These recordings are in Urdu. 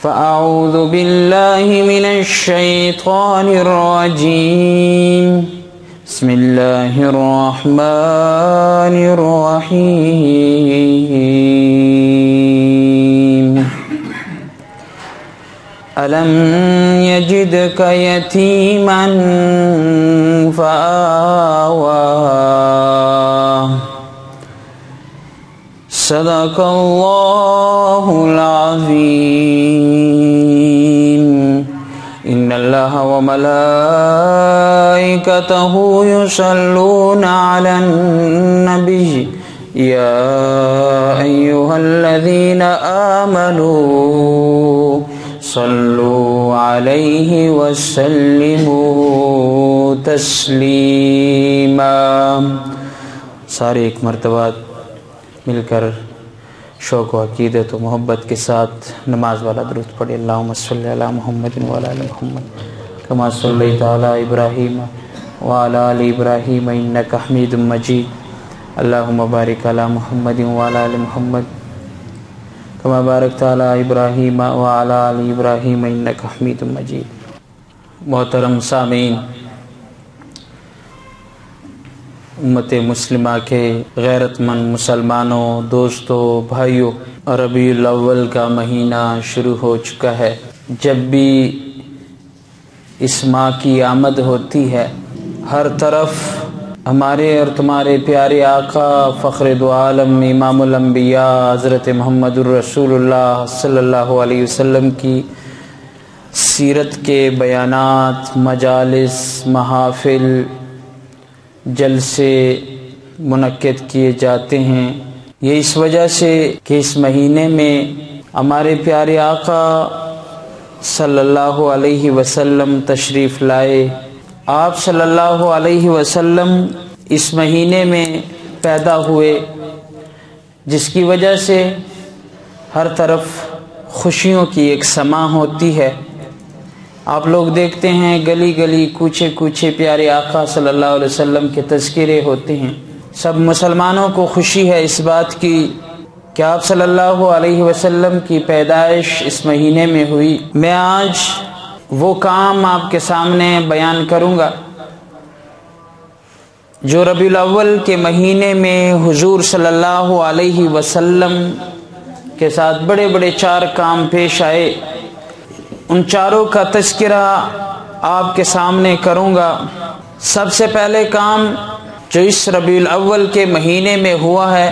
فأعوذ بالله من الشيطان الرجيم بسم الله الرحمن الرحيم ألم يجدك يتيما فآوى صدق الله العظيم إن الله وملائكته يصلون على النبي يا أيها الذين آمنوا صلوا عليه وسلموا تسلیما۔ سارے ایک مرتبہ مل کر شوق و عقیدت و محبت کے ساتھ نماز والا درود پڑھے۔ اللہم صلی علی محمد وعلی آل محمد کما صلیت علی ابراہیم وعلی آل ابراہیم انک حمید مجید۔ اللہم بارک علی محمد وعلی آل محمد کما بارکت علی ابراہیم وعلی آل ابراہیم انک حمید مجید۔ محترم سامعین، امت مسلمہ کے غیرت مند مسلمانوں، دوستوں، بھائیوں، ربیع الاول کا مہینہ شروع ہو چکا ہے۔ جب بھی اس ماہ کی آمد ہوتی ہے، ہر طرف ہمارے اور تمہارے پیارے آقا فخر دو عالم امام الانبیاء حضرت محمد الرسول اللہ صلی اللہ علیہ وسلم کی سیرت کے بیانات، مجالس، محافل، جلسے منعقد کیے جاتے ہیں۔ یہ اس وجہ سے کہ اس مہینے میں ہمارے پیارے آقا صلی اللہ علیہ وسلم تشریف لائے۔ آپ صلی اللہ علیہ وسلم اس مہینے میں پیدا ہوئے، جس کی وجہ سے ہر طرف خوشیوں کی ایک سماں ہوتی ہے۔ آپ لوگ دیکھتے ہیں گلی گلی، کوچے کوچے پیارے آقا صلی اللہ علیہ وسلم کے تذکرے ہوتے ہیں۔ سب مسلمانوں کو خوشی ہے اس بات کی کہ آپ صلی اللہ علیہ وسلم کی پیدائش اس مہینے میں ہوئی۔ میں آج وہ کام آپ کے سامنے بیان کروں گا جو ربیع الاول کے مہینے میں حضور صلی اللہ علیہ وسلم کے ساتھ بڑے بڑے 4 کام پیش آئے۔ ان چاروں کا تذکرہ آپ کے سامنے کروں گا۔ سب سے پہلے کام جو اس ربیع الاول کے مہینے میں ہوا ہے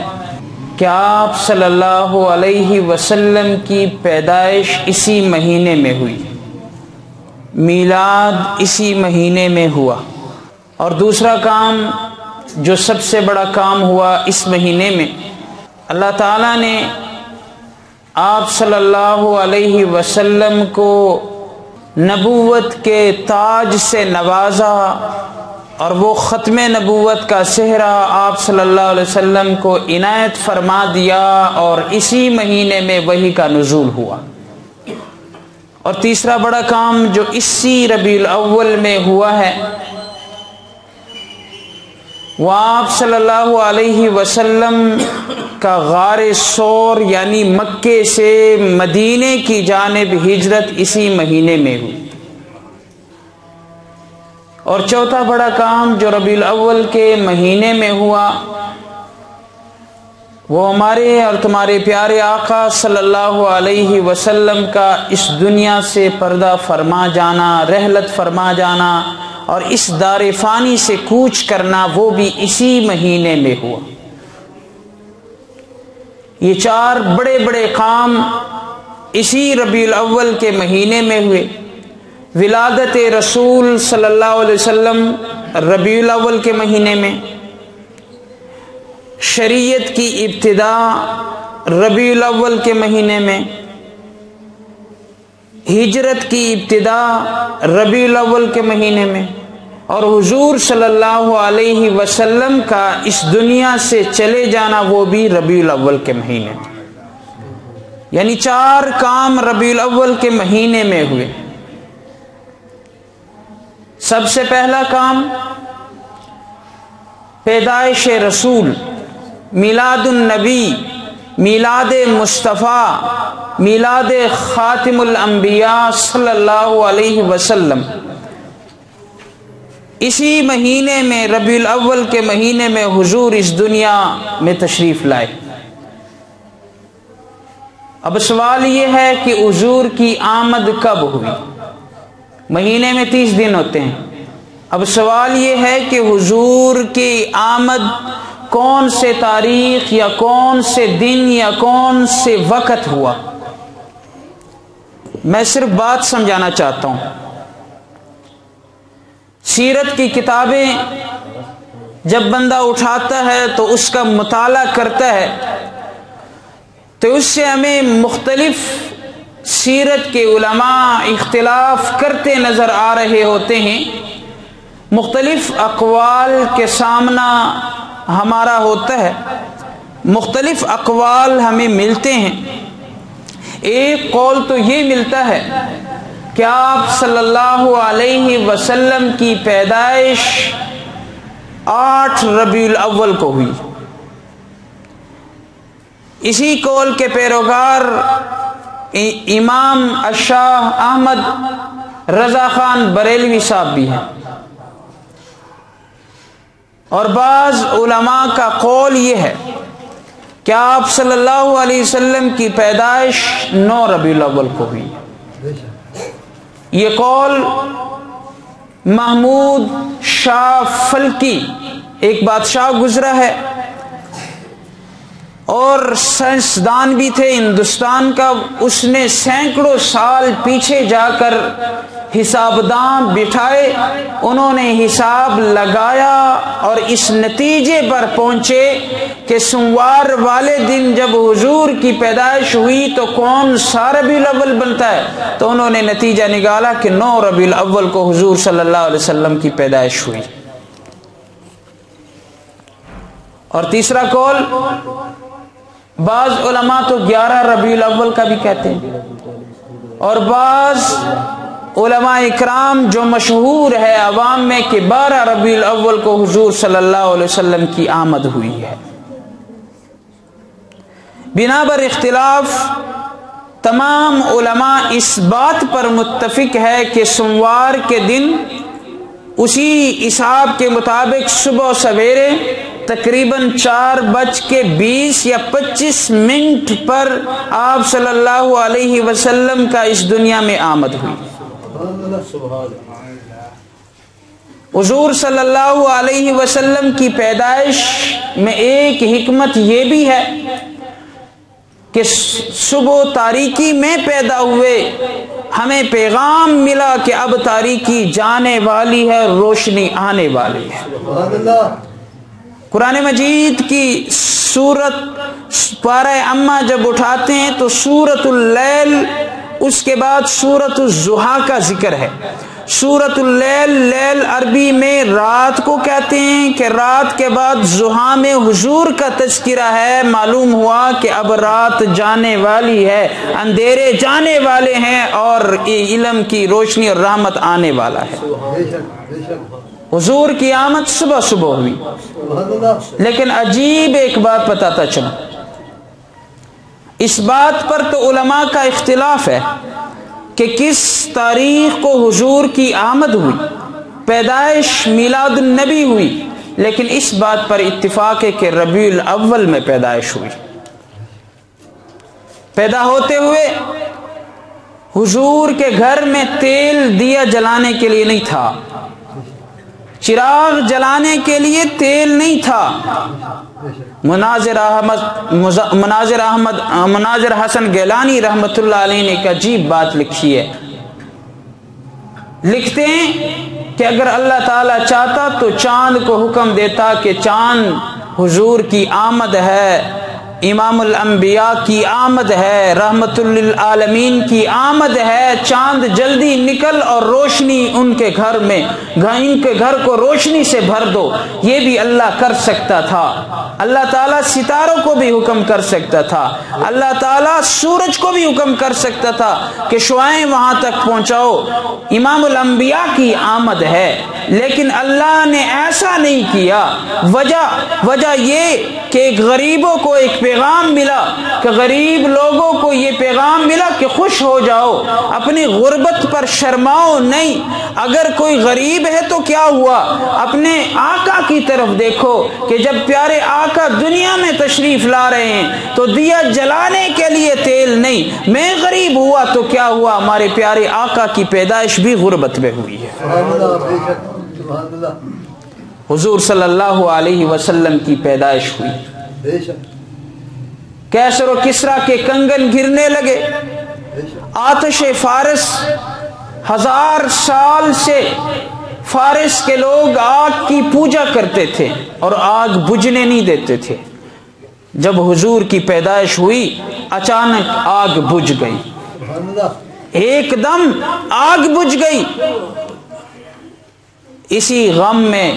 کہ آپ صلی اللہ علیہ وسلم کی پیدائش اسی مہینے میں ہوئی، میلاد اسی مہینے میں ہوا۔ اور دوسرا کام جو سب سے بڑا کام ہوا اس مہینے میں، اللہ تعالیٰ نے آپ صلی اللہ علیہ وسلم کو نبوت کے تاج سے نوازا، اور وہ ختم نبوت کا صحرا آپ صلی اللہ علیہ وسلم کو عنایت فرما دیا، اور اسی مہینے میں وحی کا نزول ہوا۔ اور تیسرا بڑا کام جو اسی ربیع الاول میں ہوا ہے، وہ آپ صلی اللہ علیہ وسلم کا غار ثور یعنی مکے سے مدینے کی جانب ہجرت اسی مہینے میں ہوئی۔ اور چوتھا بڑا کام جو ربیع الاول کے مہینے میں ہوا، وہ ہمارے اور تمہارے پیارے آقا صلی اللہ علیہ وسلم کا اس دنیا سے پردہ فرما جانا، رحلت فرما جانا، اور اس دار فانی سے کوچ کرنا، وہ بھی اسی مہینے میں ہوا۔ یہ 4 بڑے بڑے کام اسی ربیع الاول کے مہینے میں ہوئے۔ ولادت رسول صلی اللہ علیہ وسلم ربیع الاول کے مہینے میں، شریعت کی ابتدا ربیع الاول کے مہینے میں، ہجرت کی ابتدا ربیع الاول کے مہینے میں، اور حضور صلی اللہ علیہ وسلم کا اس دنیا سے چلے جانا وہ بھی ربیع الاول کے مہینے میں۔ یعنی 4 کام ربیع الاول کے مہینے میں ہوئے۔ سب سے پہلا کام پیدائش رسول، میلاد النبی، میلاد مصطفیٰ، میلاد خاتم الانبیاء صلی اللہ علیہ وسلم اسی مہینے میں، ربیع الاول کے مہینے میں حضور اس دنیا میں تشریف لائے۔ اب سوال یہ ہے کہ حضور کی آمد کب ہوئی؟ مہینے میں 30 دن ہوتے ہیں۔ اب سوال یہ ہے کہ حضور کی آمد کون سے تاریخ یا کون سے دن یا کون سے وقت ہوا؟ میں صرف بات سمجھانا چاہتا ہوں۔ سیرت کی کتابیں جب بندہ اٹھاتا ہے تو اس کا مطالعہ کرتا ہے تو اس سے ہمیں مختلف سیرت کے علماء اختلاف کرتے نظر آ رہے ہوتے ہیں، مختلف اقوال کے سامنا ہمارا ہوتا ہے، مختلف اقوال ہمیں ملتے ہیں۔ ایک قول تو یہ ملتا ہے کہ آپ صلی اللہ علیہ وسلم کی پیدائش 8 ربیع الاول کو ہوئی۔ اسی قول کے پیروکار امام الشاہ احمد رضا خان بریلوی صاحب بھی ہیں، اور بعض علماء کا قول یہ ہے کہ آپ صلی اللہ علیہ وسلم کی پیدائش 9 ربیع الاول کو ہوئی۔ یہ قول محمود شاہ فلکی ایک بادشاہ گزرا ہے اور سائنسدان بھی تھے ہندوستان کا، اس نے سینکڑوں سال پیچھے جا کر حساب داں بٹھائے، انہوں نے حساب لگایا اور اس نتیجے پر پہنچے کہ سوموار والے دن جب حضور کی پیدائش ہوئی تو کون سا ربیع الاول بنتا ہے، تو انہوں نے نتیجہ نکالا کہ 9 ربیع الاول کو حضور صلی اللہ علیہ وسلم کی پیدائش ہوئی۔ اور تیسرا قول، بعض علماء تو 11 ربیع الاول کا بھی کہتے ہیں، اور بعض علماء اکرام جو مشہور ہے عوام میں کہ 12 ربیع الاول کو حضور صلی اللہ علیہ وسلم کی آمد ہوئی ہے۔ بنا بر اختلاف تمام علماء اس بات پر متفق ہے کہ سوموار کے دن اسی حساب کے مطابق صبح سویرے تقریباً 4:20 یا 25 پر آپ صلی اللہ علیہ وسلم کا اس دنیا میں آمد ہوئی۔ حضور صلی اللہ علیہ وسلم کی پیدائش میں ایک حکمت یہ بھی ہے کہ صبح تاریکی میں پیدا ہوئے، ہمیں پیغام ملا کہ اب تاریکی جانے والی ہے، روشنی آنے والی ہے۔ قرآن مجید کی سورت پارہ اما جب اٹھاتے ہیں تو سورۃ اللیل، اس کے بعد سورۃ الضحیٰ کا ذکر ہے۔ سورۃ اللیل، لیل عربی میں رات کو کہتے ہیں کہ رات کے بعد ضحیٰ میں حضور کا تذکرہ ہے۔ معلوم ہوا کہ اب رات جانے والی ہے، اندھیرے جانے والے ہیں اور علم کی روشنی اور رحمت آنے والا ہے۔ حضور کی آمد صبح صبح ہوئی، لیکن عجیب ایک بات بتاتا چلوں، اس بات پر تو علماء کا اختلاف ہے کہ کس تاریخ کو حضور کی آمد ہوئی، پیدائش میلاد النبی ہوئی، لیکن اس بات پر اتفاق ہے کہ ربیع الاول میں پیدائش ہوئی۔ پیدا ہوتے ہوئے حضور کے گھر میں تیل دیا جلانے کے لیے نہیں تھا، چراغ جلانے کے لیے تیل نہیں تھا۔ مناظر حسن گیلانی رحمت اللہ علیہ نے ایک عجیب بات لکھی ہے، لکھتے ہیں کہ اگر اللہ تعالیٰ چاہتا تو چاند کو حکم دیتا کہ چاند حضور کی آمد ہے، امام الانبیاء کی آمد ہے، رحمت للعالمین کی آمد ہے، چاند جلدی نکل اور روشنی ان کے گھر میں، ان کے گھر کو روشنی سے بھر دو۔ یہ بھی اللہ کر سکتا تھا۔ اللہ تعالیٰ ستاروں کو بھی حکم کر سکتا تھا، اللہ تعالیٰ سورج کو بھی حکم کر سکتا تھا کہ شعاعیں وہاں تک پہنچاؤ، امام الانبیاء کی آمد ہے، لیکن اللہ نے ایسا نہیں کیا۔ وجہ یہ کہ غریبوں کو ایک پیغام ملا، کہ غریب لوگوں کو یہ پیغام ملا کہ خوش ہو جاؤ، اپنی غربت پر شرماؤ نہیں۔ اگر کوئی غریب ہے تو کیا ہوا، اپنے آقا کی طرف دیکھو کہ جب پیارے آقا دنیا میں تشریف لا رہے ہیں تو دیا جلانے کے لیے تیل نہیں، میں غریب ہوا تو کیا ہوا، ہمارے پیارے آقا کی پیدائش بھی غربت میں ہوئی ہے۔ حضور صلی اللہ علیہ وسلم کی پیدائش ہوئی، کیسر و کسریٰ کے کنگن گرنے لگے، آتش فارس 1000 سال سے فارس کے لوگ آگ کی پوجا کرتے تھے اور آگ بجھنے نہیں دیتے تھے۔ جب حضور کی پیدائش ہوئی اچانک آگ بجھ گئی، ایک دم آگ بجھ گئی۔ اسی غم میں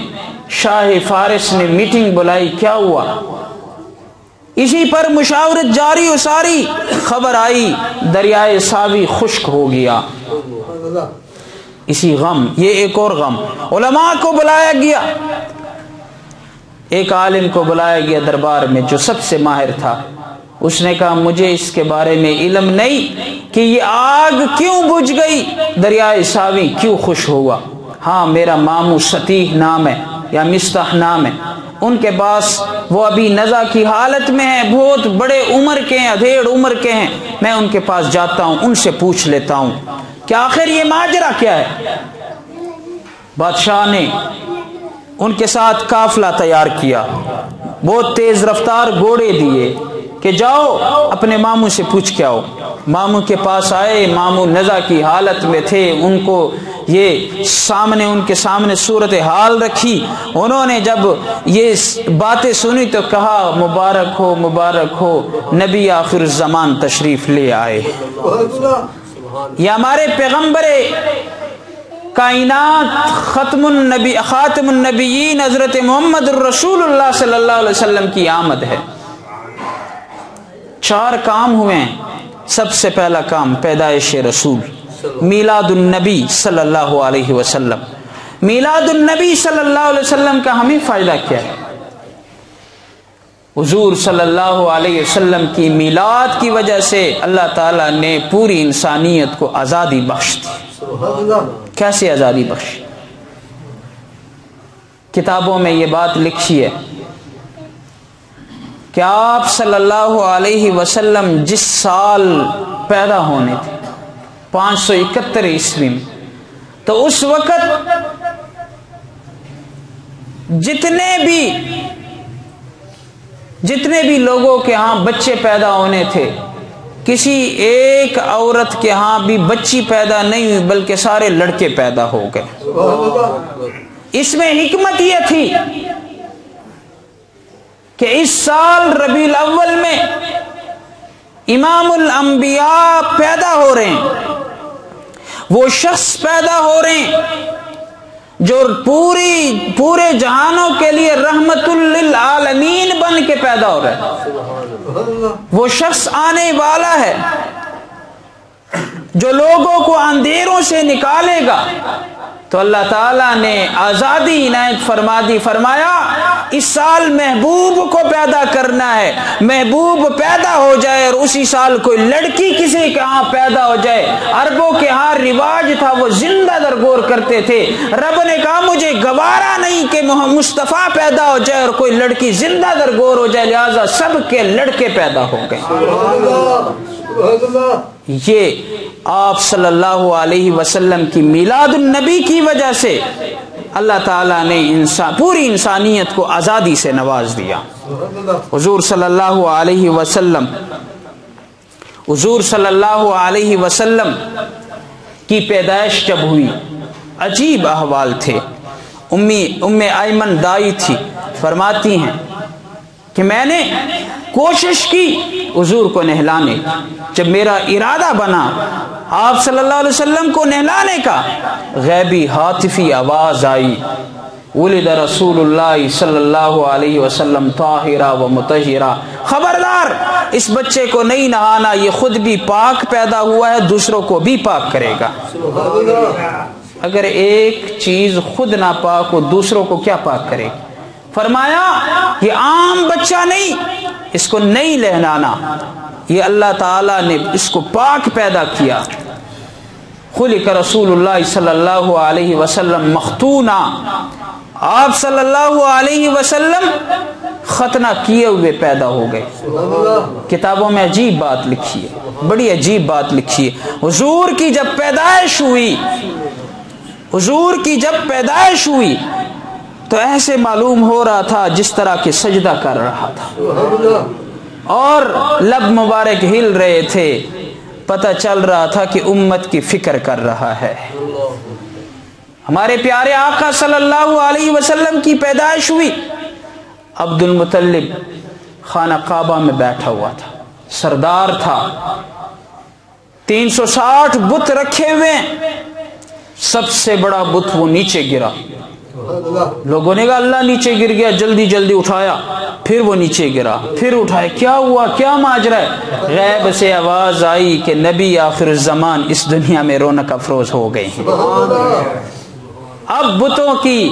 شاہ فارس نے میٹنگ بلائی، کیا ہوا؟ اسی پر مشاورت جاری و ساری، خبر آئی دریائے ساوی خشک ہو گیا۔ اسی غم، یہ ایک اور غم، علماء کو بلایا گیا، ایک عالم کو بلایا گیا دربار میں جو سب سے ماہر تھا۔ اس نے کہا مجھے اس کے بارے میں علم نہیں کہ یہ آگ کیوں بجھ گئی، دریائے ساوی کیوں خشک ہوا۔ ہاں میرا ماموں ستیح نام ہے یا مستح نام ہے، ان کے پاس وہ ابھی نزع کی حالت میں ہیں، بہت بڑے عمر کے ہیں، ادھیڑ عمر کے ہیں، میں ان کے پاس جاتا ہوں، ان سے پوچھ لیتا ہوں کہ آخر یہ ماجرا کیا ہے۔ بادشاہ نے ان کے ساتھ قافلہ تیار کیا، بہت تیز رفتار گھوڑے دیے کہ جاؤ اپنے ماموں سے پوچھ کے آؤ۔ ماموں کے پاس آئے، ماموں نزع کی حالت میں تھے، ان کو یہ سامنے، ان کے سامنے صورت حال رکھی۔ انہوں نے جب یہ باتیں سنی تو کہا مبارک ہو مبارک ہو، نبی آخر الزمان تشریف لے آئے۔ یہ ہمارے پیغمبر کائنات خاتم النبیین حضرت محمد الرسول اللہ صلی اللہ علیہ وسلم کی آمد ہے۔ 4 کام ہوئے ہیں۔ سب سے پہلا کام پیدائش رسول، میلاد النبی صلی اللہ علیہ وسلم۔ میلاد النبی صلی اللہ علیہ وسلم کا ہمیں فائدہ کیا ہے؟ حضور صلی اللہ علیہ وسلم کی میلاد کی وجہ سے اللہ تعالیٰ نے پوری انسانیت کو آزادی بخش دی۔ کیسے آزادی بخشی؟ کتابوں میں یہ بات لکھی ہے کہ آپ صلی اللہ علیہ وسلم جس سال پیدا ہونے تھے 571 عیسوی میں، تو اس وقت جتنے بھی لوگوں کے ہاں بچے پیدا ہونے تھے، کسی ایک عورت کے ہاں بھی بچی پیدا نہیں ہوئی بلکہ سارے لڑکے پیدا ہو گئے۔ اس میں حکمت یہ تھی کہ اس سال ربیع الاول میں امام الانبیاء پیدا ہو رہے ہیں، وہ شخص پیدا ہو رہے ہیں جو پورے جہانوں کے لیے رحمت للعالمین بن کے پیدا ہو رہا ہے۔ وہ شخص آنے والا ہے جو لوگوں کو اندھیروں سے نکالے گا۔ تو اللہ تعالیٰ نے آزادی عنایت فرما دی، فرمایا اس سال محبوب کو پیدا کرنا ہے، محبوب پیدا ہو جائے اور اسی سال کوئی لڑکی کسی کے ہاں پیدا ہو جائے۔ عربوں کے ہاں رواج تھا، وہ زندہ درگور کرتے تھے۔ رب نے کہا مجھے گوارا نہیں کہ مصطفیٰ پیدا ہو جائے اور کوئی لڑکی زندہ درگور ہو جائے، لہذا سب کے لڑکے پیدا ہو گئے۔ یہ آپ صلی اللہ علیہ وسلم کی میلاد النبی کی وجہ سے اللہ تعالیٰ نے پوری انسانیت کو آزادی سے نواز دیا۔ حضور صلی اللہ علیہ وسلم کی پیدائش جب ہوئی عجیب احوال تھے۔ ام ایمن دائی تھی، فرماتی ہیں کہ میں نے کوشش کی حضور کو نہلانے، جب میرا ارادہ بنا آپ صلی اللہ علیہ وسلم کو نہلانے کا، غیبی ہاتفی آواز آئی، ولد رسول اللہ صلی اللہ علیہ وسلم طاہرا و مطہرا، خبردار اس بچے کو نہیں نہانا، یہ خود بھی پاک پیدا ہوا ہے، دوسروں کو بھی پاک کرے گا۔ اگر ایک چیز خود ناپاک ہو دوسروں کو کیا پاک کرے گی؟ فرمایا یہ عام بچہ نہیں، اس کو نہیں لہلانا، یہ اللہ تعالیٰ نے اس کو پاک پیدا کیا۔ خلق رسول اللہ صلی اللہ علیہ وسلم مختونا، آپ صلی اللہ علیہ وسلم ختنہ کیے ہوئے پیدا ہو گئے۔ کتابوں میں عجیب بات لکھی ہے، بڑی عجیب بات لکھی ہے۔ حضور کی جب پیدائش ہوئی، حضور کی جب پیدائش ہوئی تو ایسے معلوم ہو رہا تھا جس طرح کہ سجدہ کر رہا تھا، اور لب مبارک ہل رہے تھے، پتہ چل رہا تھا کہ امت کی فکر کر رہا ہے۔ ہمارے پیارے آقا صلی اللہ علیہ وسلم کی پیدائش ہوئی، عبد المطلب خانہ کعبہ میں بیٹھا ہوا تھا، سردار تھا، 360 بت رکھے ہوئے، سب سے بڑا بت وہ نیچے گرا۔ لوگوں نے کہا اللہ نیچے گر گیا، جلدی جلدی اٹھایا، پھر وہ نیچے گرا، پھر اٹھایا، کیا ہوا، کیا ماجرا ہے؟ غیب سے آواز آئی کہ نبی آخر الزمان اس دنیا میں رونق افروز ہو گئے ہیں۔ اب بتوں کی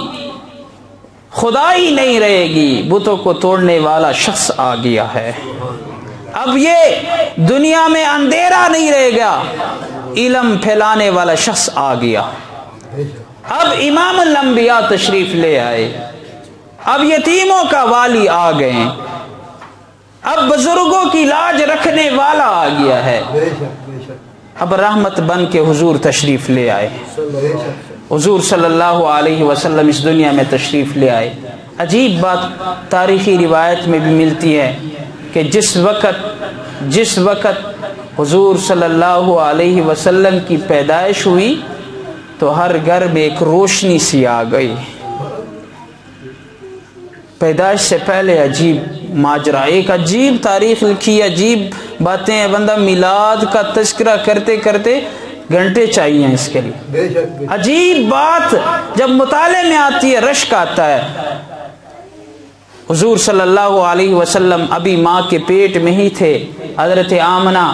خدائی نہیں رہے گی، بتوں کو توڑنے والا شخص آ گیا ہے۔ اب یہ دنیا میں اندھیرا نہیں رہے گا، علم پھیلانے والا شخص آ گیا۔ اب امام الانبیاء تشریف لے آئے، اب یتیموں کا والی آ گئے، اب بزرگوں کی لاج رکھنے والا آ گیا ہے، اب رحمت بن کے حضور تشریف لے آئے۔ حضور صلی اللہ علیہ وسلم اس دنیا میں تشریف لے آئے۔ عجیب بات تاریخی روایت میں بھی ملتی ہے کہ جس وقت حضور صلی اللہ علیہ وسلم کی پیدائش ہوئی تو ہر گھر میں ایک روشنی سی آ گئی۔ پیدائش سے پہلے عجیب ماجرا، ایک عجیب تاریخ لکھی، عجیب باتیں ہیں، بندہ میلاد کا تذکرہ کرتے کرتے گھنٹے چاہیے اس کے لیے۔ عجیب بات جب مطالعے میں آتی ہے رشک آتا ہے۔ حضور صلی اللہ علیہ وسلم ابھی ماں کے پیٹ میں ہی تھے، حضرت آمنہ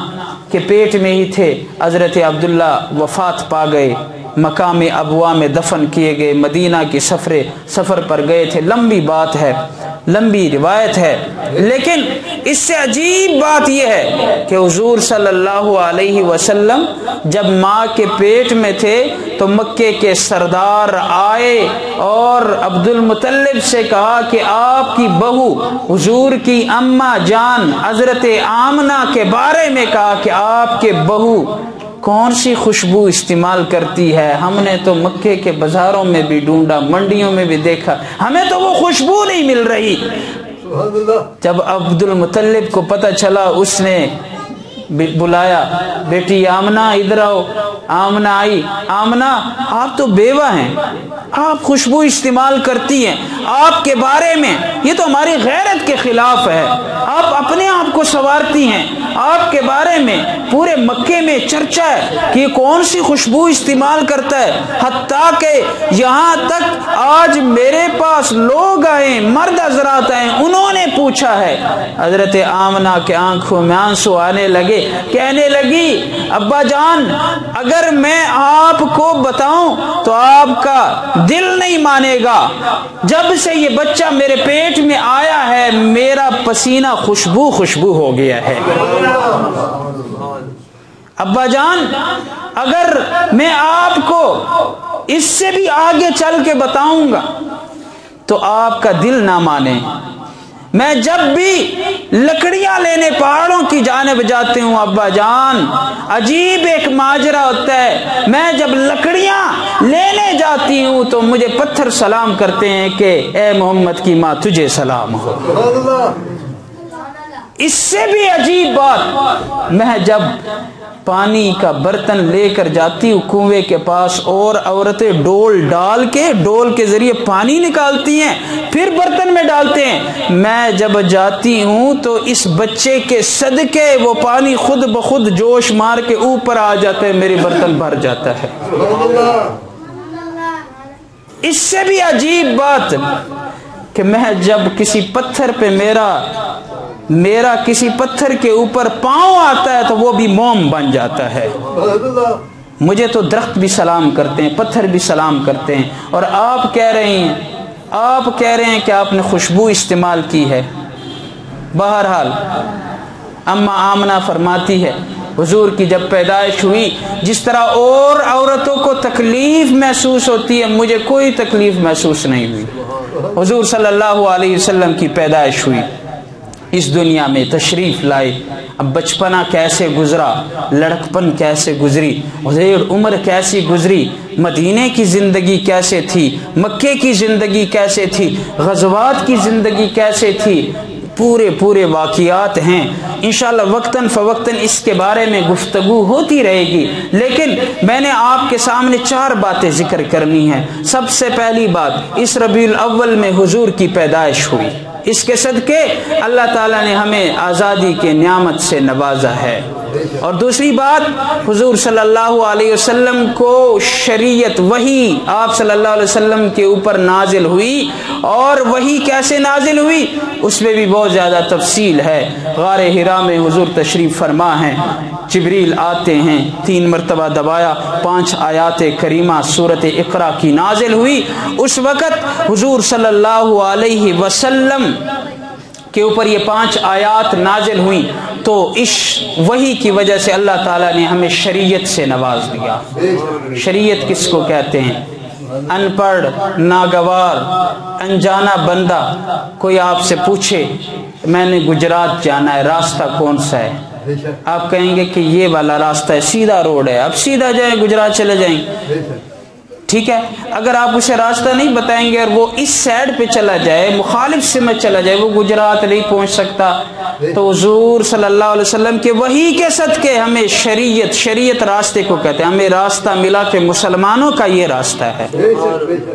کے پیٹ میں ہی تھے، حضرت عبداللہ وفات پا گئے، مقام ابوا میں دفن کیے گئے، مدینہ کے سفر پر گئے تھے۔ لمبی بات ہے، لمبی روایت ہے، لیکن اس سے عجیب بات یہ ہے کہ حضور صلی اللہ علیہ وسلم جب ماں کے پیٹ میں تھے تو مکے کے سردار آئے اور عبد المطلب سے کہا کہ آپ کی بہو حضور کی اماں جان حضرت آمنہ کے بارے میں کہا کہ آپ کے بہو کون سی خوشبو استعمال کرتی ہے، ہم نے تو مکے کے بازاروں میں بھی ڈھونڈا، منڈیوں میں بھی دیکھا، ہمیں تو وہ خوشبو نہیں مل رہی۔ جب عبد المطلب کو پتہ چلا اس نے بلایا، بیٹی آمنہ ادھر آؤ۔ آمنہ آئی۔ آمنہ آپ تو بیوہ ہیں، آپ خوشبو استعمال کرتی ہیں، آپ کے بارے میں یہ تو ہماری غیرت کے خلاف ہے، آپ اپنے آپ کو سنوارتی ہیں، آپ کے بارے میں پورے مکے میں چرچا ہے کہ یہ کون سی خوشبو استعمال کرتا ہے، حتیٰ کہ یہاں تک آج میرے پاس لوگ آئے، مرد حضرات آئے، انہوں نے پوچھا ہے۔ حضرت آمنہ کے آنکھوں میں آنسو آنے لگے، کہنے لگی ابا جان اگر میں آپ کو بتاؤں تو آپ کا دل نہیں مانے گا، جب سے یہ بچہ میرے پیٹ میں آیا ہے میرا پسینہ خوشبو ہو گیا ہے۔ ابا جان اگر میں آپ کو اس سے بھی آگے چل کے بتاؤں گا تو آپ کا دل نہ مانے، میں جب بھی لکڑیاں لینے پہاڑوں کی جانب جاتی ہوں ابا جان عجیب ایک ماجرا ہوتا ہے، میں جب لکڑیاں لینے جاتی ہوں تو مجھے پتھر سلام کرتے ہیں کہ اے محمد کی ماں تجھے سلام ہو۔ اس سے بھی عجیب بات، میں جب پانی کا برتن لے کر جاتی ہوں کنویں کے پاس اور عورتیں ڈول کے ذریعے پانی نکالتی ہیں پھر برتن میں ڈالتے ہیں، میں جب جاتی ہوں تو اس بچے کے صدقے وہ پانی خود بخود جوش مار کے اوپر آ جاتا ہے، میرے برتن بھر جاتا ہے۔ اس سے بھی عجیب بات کہ میں جب کسی پتھر پہ میرا کسی پتھر کے اوپر پاؤں آتا ہے تو وہ بھی موم بن جاتا ہے۔ مجھے تو درخت بھی سلام کرتے ہیں، پتھر بھی سلام کرتے ہیں، اور آپ کہہ رہے ہیں آپ کہہ رہے ہیں کہ آپ نے خوشبو استعمال کی ہے. بہرحال اما آمنہ فرماتی ہے حضور کی جب پیدائش ہوئی، جس طرح اور عورتوں کو تکلیف محسوس ہوتی ہے مجھے کوئی تکلیف محسوس نہیں ہوئی. حضور صلی اللہ علیہ وسلم کی پیدائش ہوئی، اس دنیا میں تشریف لائے. اب بچپنا کیسے گزرا، لڑکپن کیسے گزری، حضور عمر کیسی گزری، مدینے کی زندگی کیسے تھی، مکے کی زندگی کیسے تھی، غزوات کی زندگی کیسے تھی، پورے واقعات ہیں. انشاءاللہ وقتاً فوقتاً اس کے بارے میں گفتگو ہوتی رہے گی، لیکن میں نے آپ کے سامنے 4 باتیں ذکر کرنی ہیں. سب سے پہلی بات، اس ربیع الاول میں حضور کی پیدائش ہوئی، اس کے صدقے اللہ تعالیٰ نے ہمیں آزادی کے نعمت سے نوازا ہے. اور دوسری بات، حضور صلی اللہ علیہ وسلم کو شریعت وحی آپ صلی اللہ علیہ وسلم کے اوپر نازل ہوئی، اور وحی کیسے نازل ہوئی اس میں بھی بہت زیادہ تفصیل ہے. غار حرا میں حضور تشریف فرما ہیں، جبریل آتے ہیں، 3 مرتبہ دبایا، 5 آیات کریمہ سورۃ اقرا کی نازل ہوئی. اس وقت حضور صلی اللہ علیہ وسلم کے اوپر یہ 5 آیات نازل ہوئیں، تو اس وحی کی وجہ سے اللہ تعالیٰ نے ہمیں شریعت سے نواز دیا. شریعت کس کو کہتے ہیں؟ ان پڑھ، ناگوار، انجانا بندہ. کوئی آپ سے پوچھے میں نے گجرات جانا ہے، راستہ کون سا ہے؟ آپ کہیں گے کہ یہ والا راستہ ہے، سیدھا روڈ ہے، اب سیدھا جائیں گجرات چلے جائیں. ٹھیک ہے، اگر آپ اسے راستہ نہیں بتائیں گے اور وہ اس سائڈ پہ چلا جائے، مخالف سمت چلا جائے، وہ گجرات نہیں پہنچ سکتا. تو حضور صلی اللہ علیہ وسلم کے وحی کے صدقے ہمیں شریعت راستے کو کہتے ہیں، ہمیں راستہ ملا کہ مسلمانوں کا یہ راستہ ہے،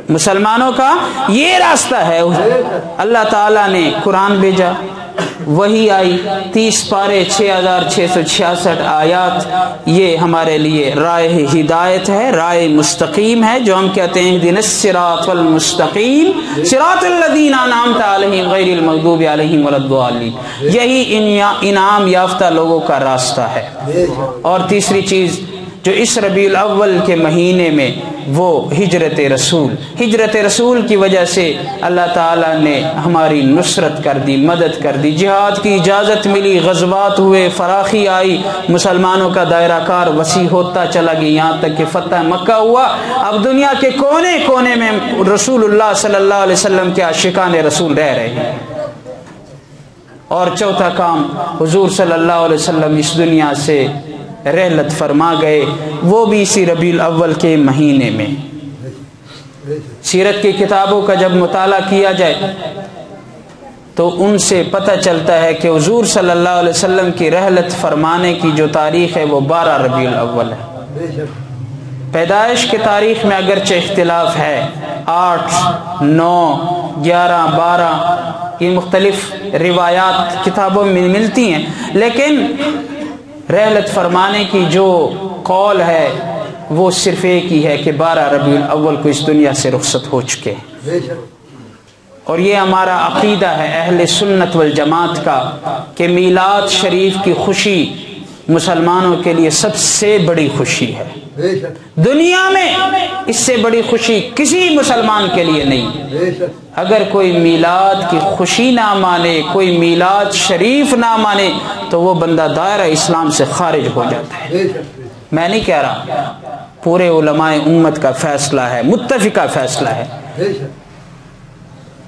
مسلمانوں کا یہ راستہ ہے. اللہ تعالیٰ نے قرآن بھیجا، وحی آئی، 30 پارے، 6666 آیات. یہ ہمارے لیے راہ ہدایت ہے، راہ مستقیم ہے، جو ہم کہتے ہیں اہدنا الصراط المستقیم صراط الذین انعمت علیہم غیر المغضوب علیہم ولا الضالین. یہی انعام یافتہ لوگوں کا راستہ ہے. اور تیسری چیز جو اس ربیع الاول کے مہینے میں، وہ ہجرت رسول کی وجہ سے اللہ تعالیٰ نے ہماری نصرت کر دی، مدد کر دی، جہاد کی اجازت ملی، غزوات ہوئے، فراخی آئی، مسلمانوں کا دائرہ کار وسیع ہوتا چلا گیا، یہاں تک کہ فتح مکہ ہوا. اب دنیا کے کونے کونے میں رسول اللہ صلی اللہ علیہ وسلم کے عاشقان رسول رہ رہے ہیں. اور چوتھا کام، حضور صلی اللہ علیہ وسلم اس دنیا سے رحلت فرما گئے، وہ بھی اسی ربیع الاول کے مہینے میں. سیرت کی کتابوں کا جب مطالعہ کیا جائے تو ان سے پتہ چلتا ہے کہ حضور صلی اللہ علیہ وسلم کی رحلت فرمانے کی جو تاریخ ہے وہ 12 ربیع الاول ہے. پیدائش کی تاریخ میں اگرچہ اختلاف ہے، 8، 9، 11، 12 یہ مختلف روایات کتابوں میں ملتی ہیں، لیکن رحلت فرمانے کی جو قول ہے وہ صرف ایک ہی ہے کہ 12 ربیع الاول کو اس دنیا سے رخصت ہو چکے. اور یہ ہمارا عقیدہ ہے اہل سنت والجماعت کا کہ میلاد شریف کی خوشی مسلمانوں کے لیے سب سے بڑی خوشی ہے. دنیا میں اس سے بڑی خوشی کسی مسلمان کے لیے نہیں. اگر کوئی میلاد کی خوشی نہ مانے، کوئی میلاد شریف نہ مانے، تو وہ بندہ دائرہ اسلام سے خارج ہو جاتا ہے. میں نہیں کہہ رہا، پورے علماء امت کا فیصلہ ہے، متفقہ فیصلہ ہے.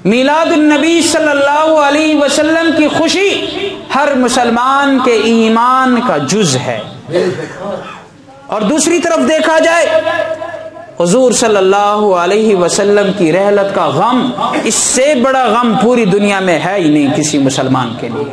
میلاد النبی صلی اللہ علیہ وسلم کی خوشی ہر مسلمان کے ایمان کا جز ہے. اور دوسری طرف دیکھا جائے حضور صلی اللہ علیہ وسلم کی رحلت کا غم، اس سے بڑا غم پوری دنیا میں ہے ہی نہیں کسی مسلمان کے لیے.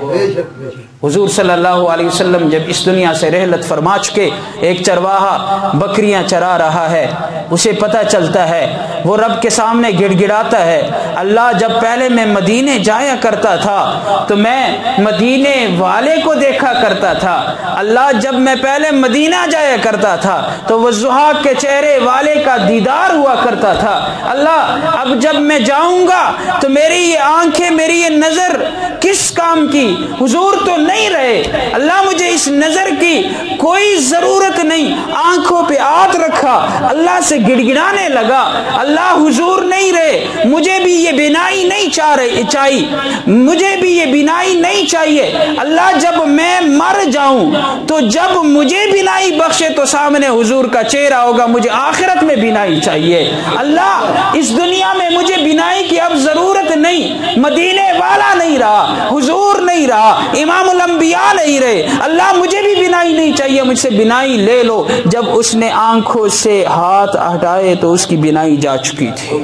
حضور صلی اللہ علیہ وسلم جب اس دنیا سے رحلت فرما چکے، ایک چرواہا بکریاں چرا رہا ہے، اسے پتہ چلتا ہے، وہ رب کے سامنے گڑ گڑاتا ہے، اللہ جب پہلے میں مدینے جایا کرتا تھا تو میں مدینے والے کو دیکھا کرتا تھا، اللہ جب میں پہلے مدینہ جایا کرتا تھا تو وہ ضحاک کے چہرے والے کا دیدار ہوا کرتا تھا، اللہ اب جب میں جاؤں گا تو میری یہ آنکھیں، میری یہ نظر کس کام کی؟ حضور تو نہیں رہے، اللہ مجھے اس نظر کی کوئی ضرورت نہیں، آنکھوں پہ ہاتھ رکھا, اللہ سے گڑگڑانے لگا, اللہ حضور نہیں رہے, مجھے بھی یہ بینائی نہیں چاہیے, مجھے بھی یہ بینائی نہیں چاہیے. اللہ جب میں مر جاؤں تو جب مجھے بینائی بخشے تو سامنے حضور کا چہرہ ہوگا, مجھے آخرت میں بینائی چاہیے. اللہ اس دنیا میں مجھے بینائی کی اب ضرورت نہیں, مدینے والا نہیں رہا, حضور نہیں رہا, امام الانبیاء نہیں رہے, اللہ مجھے بھی بینائی نہیں چاہیے, مجھ سے بینائی لے لو. جب اس نے آنکھوں سے ہاتھ ہٹائے تو اس کی بینائی جا چکی تھی,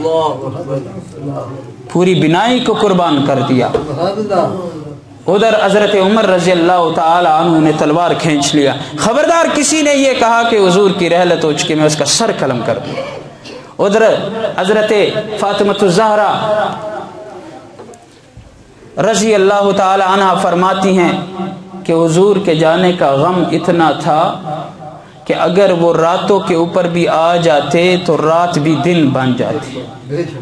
پوری بینائی کو قربان کر دیا. ادھر حضرت عمر رضی اللہ تعالی عنہ نے تلوار کھینچ لیا, خبردار کسی نے یہ کہا کہ حضور کی رحلت ہو چکی, میں اس کا سر قلم کر دوں. ادھر حضرت فاطمہ الزہرا رضی اللہ تعالی عنہ فرماتی ہیں کہ حضور کے جانے کا غم اتنا تھا کہ اگر وہ راتوں کے اوپر بھی آ جاتے تو رات بھی دن بن جاتی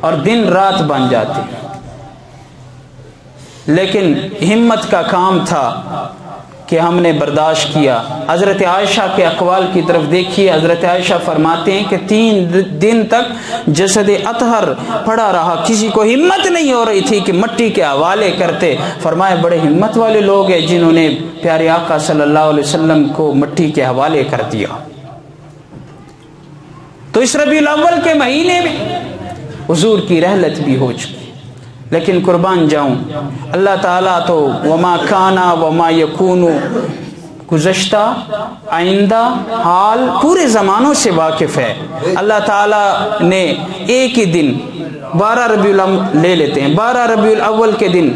اور دن رات بن جاتی, لیکن ہمت کا کام تھا کہ ہم نے برداشت کیا. حضرت عائشہ کے اقوال کی طرف دیکھیے, حضرت عائشہ فرماتے ہیں کہ 3 دن تک جسد اطہر پڑا رہا, کسی کو ہمت نہیں ہو رہی تھی کہ مٹی کے حوالے کرتے. فرمائے بڑے ہمت والے لوگ ہیں جنہوں نے پیارے آقا صلی اللہ علیہ وسلم کو مٹی کے حوالے کر دیا. تو اس ربیع الاول کے مہینے میں حضور کی رحلت بھی ہو چکی, لیکن قربان جاؤں اللہ تعالیٰ تو وما کانا وما یکونو, گزشتہ آئندہ حال پورے زمانوں سے واقف ہے. اللہ تعالیٰ نے ایک ہی دن 12 ربیع الاول لے لیتے ہیں, 12 ربیع الاول کے دن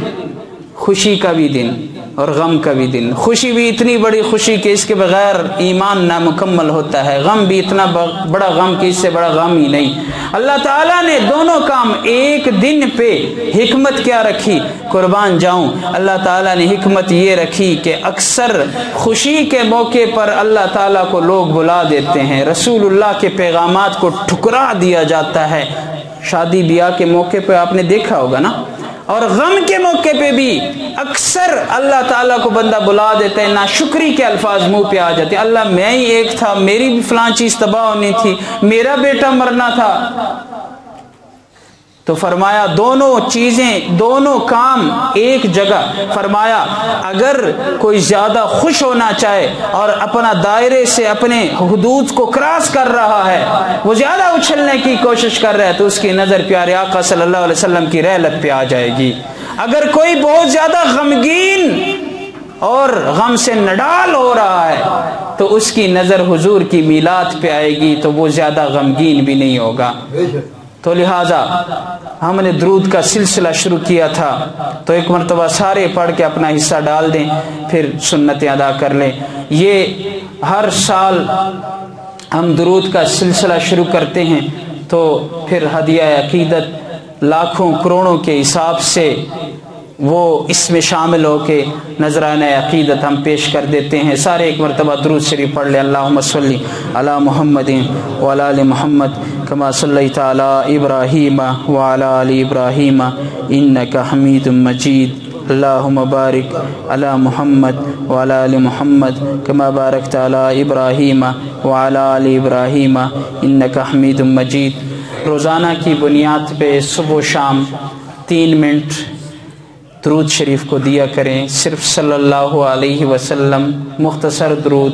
خوشی کا بھی دن اور غم کا بھی دن. خوشی بھی اتنی بڑی خوشی کہ اس کے بغیر ایمان نامکمل ہوتا ہے, غم بھی اتنا بڑا غم کہ اس سے بڑا غم ہی نہیں. اللہ تعالیٰ نے دونوں کام ایک دن پہ, حکمت کیا رکھی؟ قربان جاؤں اللہ تعالیٰ نے حکمت یہ رکھی کہ اکثر خوشی کے موقع پر اللہ تعالیٰ کو لوگ بلا دیتے ہیں, رسول اللہ کے پیغامات کو ٹھکرا دیا جاتا ہے. شادی بیاہ کے موقع پہ آپ نے دیکھا ہوگا نا, اور غم کے موقع پہ بھی اکثر اللہ تعالیٰ کو بندہ بلا دیتا ہے, ناشکری کے الفاظ منہ پہ آ جاتے ہیں. اللہ میں ہی ایک تھا, میری بھی فلاں چیز تباہ ہونی تھی, میرا بیٹا مرنا تھا. تو فرمایا دونوں چیزیں, دونوں کام ایک جگہ. فرمایا اگر کوئی زیادہ خوش ہونا چاہے اور اپنا دائرے سے اپنے حدود کو کراس کر رہا ہے, وہ زیادہ اچھلنے کی کوشش کر رہا ہے, تو اس کی نظر پیارے آقا صلی اللہ علیہ وسلم کی رحلت پہ آ جائے گی. اگر کوئی بہت زیادہ غمگین اور غم سے نڈال ہو رہا ہے تو اس کی نظر حضور کی میلاد پہ آئے گی, تو وہ زیادہ غمگین بھی نہیں ہوگا. تو لہٰذا ہم نے درود کا سلسلہ شروع کیا تھا, تو ایک مرتبہ سارے پڑھ کے اپنا حصہ ڈال دیں, پھر سنتیں ادا کر لیں. یہ ہر سال ہم درود کا سلسلہ شروع کرتے ہیں, تو پھر ہدیہ عقیدت لاکھوں کروڑوں کے حساب سے وہ اس میں شامل ہو کے نذرانہ عقیدت ہم پیش کر دیتے ہیں. سارے ایک مرتبہ درود شریف پڑھ لیں. اللہم صلی علی محمد وعلی آل محمد کما صلیت علی ابراہیم وعلی آل ابراہیم انک حمید مجید. اللہم بارک علی محمد وعلی آل محمد کما بارکت علی ابراہیم وعلی آل ابراہیم انک حمید مجید. روزانہ کی بنیاد پہ صبح و شام 3 منٹ درود شریف کو دیا کریں. صرف صلی اللہ علیہ وسلم مختصر درود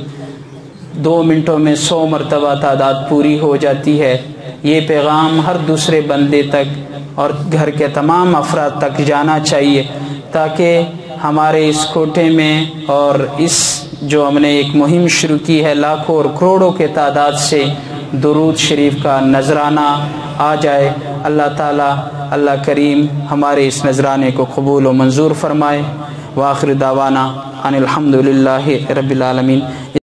2 منٹوں میں 100 مرتبہ تعداد پوری ہو جاتی ہے. یہ پیغام ہر دوسرے بندے تک اور گھر کے تمام افراد تک جانا چاہیے, تاکہ ہمارے اس کوٹے میں اور اس جو ہم نے ایک مہم شروع کی ہے لاکھوں اور کروڑوں کے تعداد سے درود شریف کا نذرانہ آ جائے. اللہ تعالی اللہ کریم ہمارے اس نذرانے کو قبول و منظور فرمائے. وآخر دعوانا ان الحمد للہ رب العالمین.